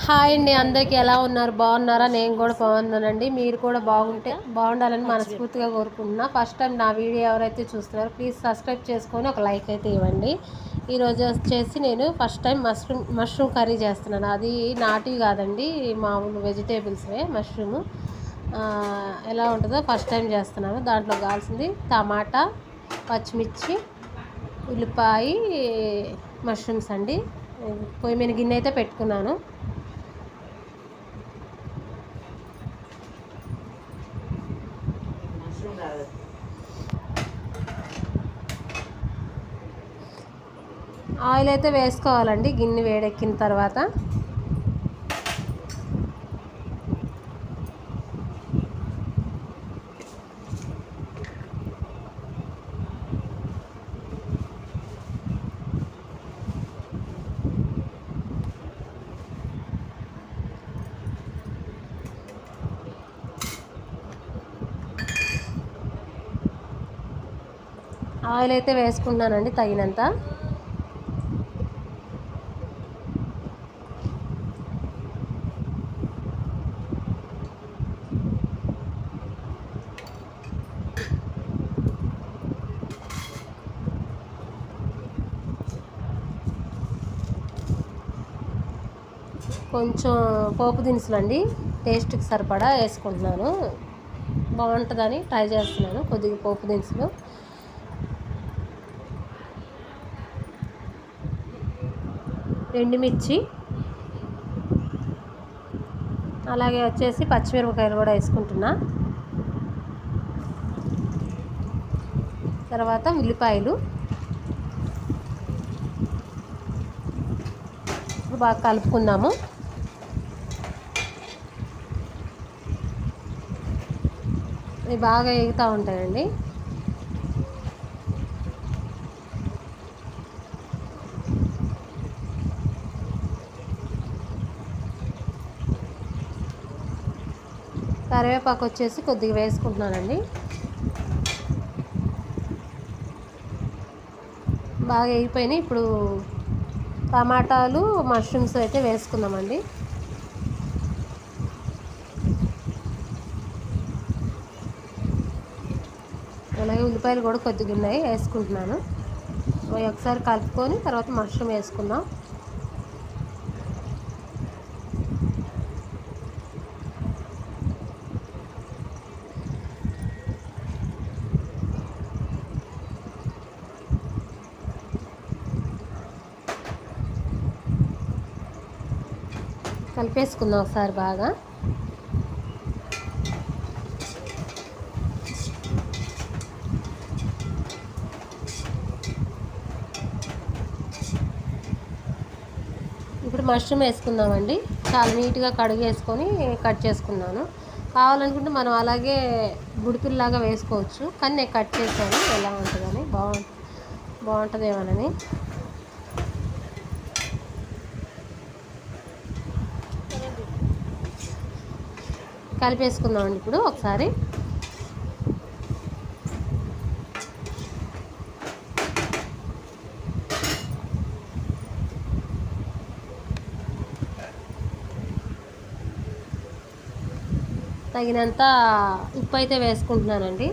Hi అండి, అందరికీ ఎలా ఉన్నారు? బాగున్నారా? నేను కూడా బాగున్నానండి. మీరు కూడా బాగుండాలని మనస్ఫూర్తిగా కోరుకుంటున్నా. ఫస్ట్ టైం నా వీడియో ఎవరైతే చూస్తున్నారో ప్లీజ్ సబ్స్క్రైబ్ చేసుకొని ఒక లైక్ అయితే ఇవ్వండి. ఈరోజు వచ్చేసి నేను ఫస్ట్ టైం మష్రూమ్ కర్రీ చేస్తున్నాను. అది నాటివి కాదండి, మామూలు వెజిటేబుల్స్వే. మష్రూమ్ ఎలా ఉంటుందో ఫస్ట్ టైం చేస్తున్నాను. దాంట్లో కావాల్సింది టమాటా, పచ్చిమిర్చి, ఉల్లిపాయ, మష్రూమ్స్ అండి. పొయ్యి మీద గిన్నె అయితే పెట్టుకున్నాను. ఆయిల్ అయితే వేసుకోవాలండి గిన్నె వేడెక్కిన తర్వాత. ఆయిల్ అయితే వేసుకున్నానండి తగినంత. కొంచెం పోపు దినుసులు అండి, టేస్ట్కి సరిపడా వేసుకుంటున్నాను. బాగుంటుందని ట్రై చేస్తున్నాను. కొద్దిగా పోపు దినుసులు, ఎండుమిర్చి, అలాగే వచ్చేసి పచ్చిమిరపకాయలు కూడా వేసుకుంటున్నా. తర్వాత ఉల్లిపాయలు. ఇప్పుడు బాగా కలుపుకుందాము. ఇవి బాగా ఎగుతూ ఉంటాయండి. కరివేపాకు వచ్చేసి కొద్దిగా వేసుకుంటున్నానండి. బాగా వేగిపోయినాయి. ఇప్పుడు టమాటాలు, మష్రూమ్స్ అయితే వేసుకుందామండి. అలాగే ఉల్లిపాయలు కూడా కొద్దిగా ఉన్నాయి, వేసుకుంటున్నాను. ఒకసారి కలుపుకొని తర్వాత మష్రూమ్ వేసుకుందాం. కలిపేసుకుందాం ఒకసారి బాగా. ఇప్పుడు మష్రూమ్ వేసుకుందామండి. చాలా నీట్గా కడిగేసుకొని కట్ చేసుకున్నాను. కావాలనుకుంటే మనం అలాగే బుడిపిల్లాగా వేసుకోవచ్చు, కానీ నేను కట్ చేశాను. ఎలా ఉంటుందని బాగుంటుందేమోనని. కలిపేసుకుందామండి ఇప్పుడు ఒకసారి. తగినంత ఉప్పు అయితే వేసుకుంటున్నానండి.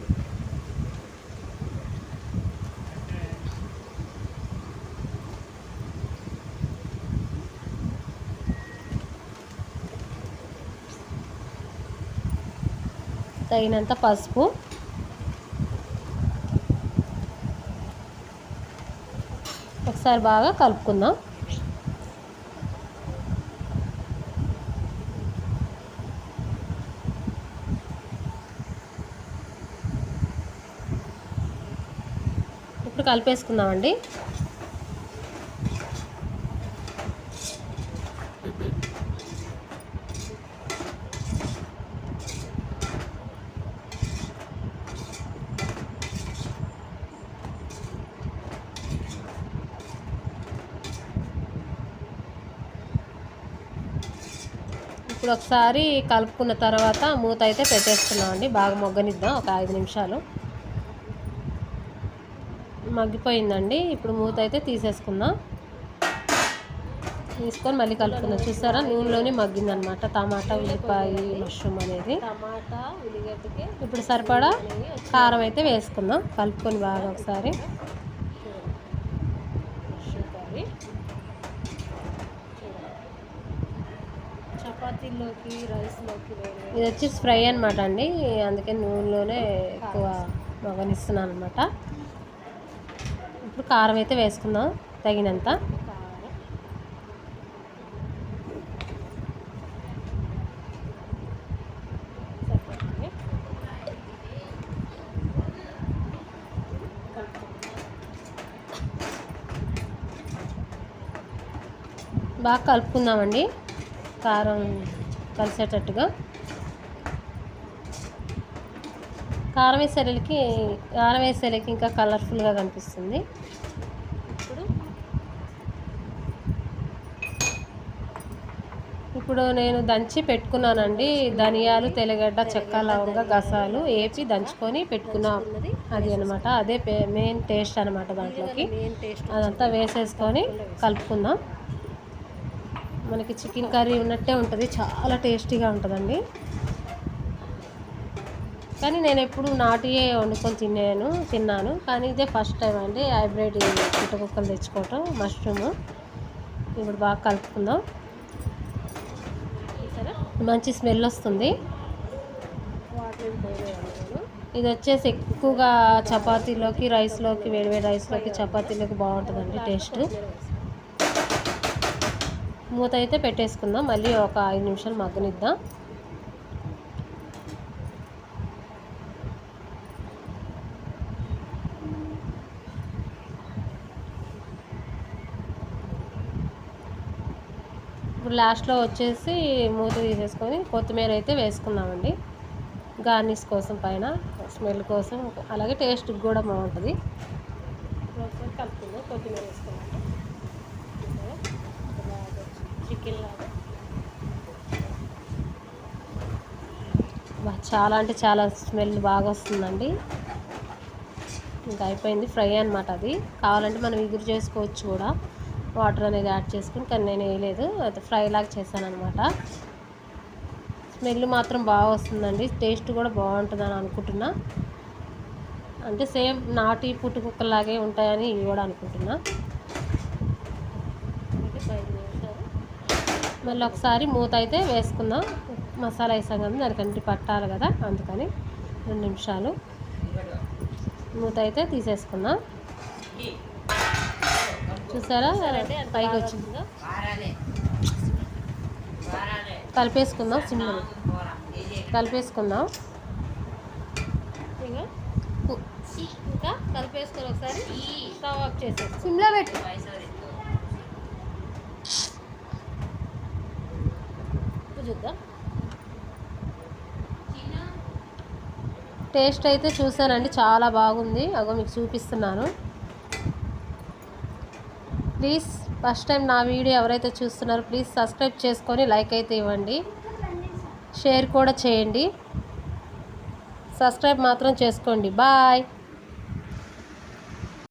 తగినంత పసుపు, ఒకసారి బాగా కలుపుకుందాం. ఇప్పుడు కలిపేసుకుందామండి. ఇప్పుడు ఒకసారి కలుపుకున్న తర్వాత మూత అయితే పెట్టేసుకున్నామండి. బాగా మొగ్గనిద్దాం ఒక 5 నిమిషాలు. మగ్గిపోయిందండి. ఇప్పుడు మూత అయితే తీసేసుకుందాం. తీసుకొని మళ్ళీ కలుపుకుందాం. చూసారా నూనెలోనే మగ్గిందనమాట టమాటా, ఉల్లిపాయ, మష్రూమ్ అనేది. టమాటా ఉల్లిగడ్డకి ఇప్పుడు సరిపడా కారం అయితే వేసుకుందాం. కలుపుకొని బాగా ఒకసారి. చపాతీలోకి, రైస్లోకి ఇది వచ్చి ఫ్రై అనమాట అండి, అందుకని నూనెలోనే ఎక్కువ మగనిస్తున్నాను అనమాట. ఇప్పుడు కారం అయితే వేసుకుందాం తగినంత. బాగా కలుపుకుందామండి కారం కలిసేటట్టుగా. కారం వేసేసరికి ఇంకా కలర్ఫుల్గా కనిపిస్తుంది. ఇప్పుడు నేను దంచి పెట్టుకున్నానండి ధనియాలు, తెల్లగడ్డ, చెక్క, లవంగ, గసాలు వేపి దంచుకొని పెట్టుకున్నా. అది అనమాట, అదే మెయిన్ టేస్ట్ అనమాట. దాంట్లోకి అదంతా వేసేసుకొని కలుపుకుందాం. మనకి చికెన్ కర్రీ ఉన్నట్టే ఉంటుంది, చాలా టేస్టీగా ఉంటుందండి. కానీ నేను ఎప్పుడు నాటియే వండుకొని తిన్నాను, కానీ ఇదే ఫస్ట్ టైం అండి హైబ్రిడ్ పుట్టకుక్కలు తెచ్చుకోవటం, మష్రూమ్. ఇప్పుడు బాగా కలుపుకుందాం. మంచి స్మెల్ వస్తుంది. ఇది వచ్చేసి ఎక్కువగా చపాతీలోకి, రైస్లోకి, వేడివేడి రైస్లోకి, చపాతీలోకి బాగుంటుందండి టేస్ట్. మూత అయితే పెట్టేసుకుందాం. మళ్ళీ ఒక 5 నిమిషాలు మగ్గనిద్దాం. ఇప్పుడు లాస్ట్లో వచ్చేసి మూత తీసేసుకొని కొత్తిమీర అయితే వేసుకుందామండి, గార్నిష్ కోసం, పైన స్మెల్ కోసం, అలాగే టేస్ట్ కూడా బాగుంటుంది. కలుపుకుందాం. కొత్తిమీర వేసుకున్నాం. చికెన్ లాగా చాలా అంటే చాలా స్మెల్ బాగా వస్తుందండి. ఇంకా అయిపోయింది ఫ్రై అనమాట. అది కావాలంటే మనం ఎగురు చేసుకోవచ్చు కూడా, వాటర్ అనేది యాడ్ చేసుకుని, కానీ నేను వేయలేదు, అయితే ఫ్రై లాగా చేశాను అనమాట. స్మెల్ మాత్రం బాగా వస్తుందండి, టేస్ట్ కూడా బాగుంటుందని అనుకుంటున్నా. అంటే సేమ్ నాటి పుట్టుకుక్కలాగే ఉంటాయని ఇవి కూడా అనుకుంటున్నా. మళ్ళీ ఒకసారి మూత అయితే వేసుకుందాం. మసాలా వేసాం కదా, దానికంటే పట్టాలి కదా, అందుకని 2 నిమిషాలు మూత అయితే తీసేసుకుందాం. చూసారా పైకి వచ్చిందో. కలిపేసుకుందాం, సిమ్లో కలిపేసుకుందాం. ఇంకా కలిపేసుకొని ఒకసారి స్టవ్ ఆఫ్ చేసేసి సిమ్లో పెట్టి చూద్దాం. టేస్ట్ అయితే చూసానండి, చాలా బాగుంది. అగో మీకు చూపిస్తున్నాను. ప్లీజ్ ఫస్ట్ టైం నా వీడియో ఎవరైతే చూస్తున్నారో ప్లీజ్ సబ్స్క్రైబ్ చేసుకొని లైక్ అయితే ఇవ్వండి, షేర్ కూడా చేయండి. సబ్స్క్రైబ్ మాత్రం చేసుకోండి. బాయ్.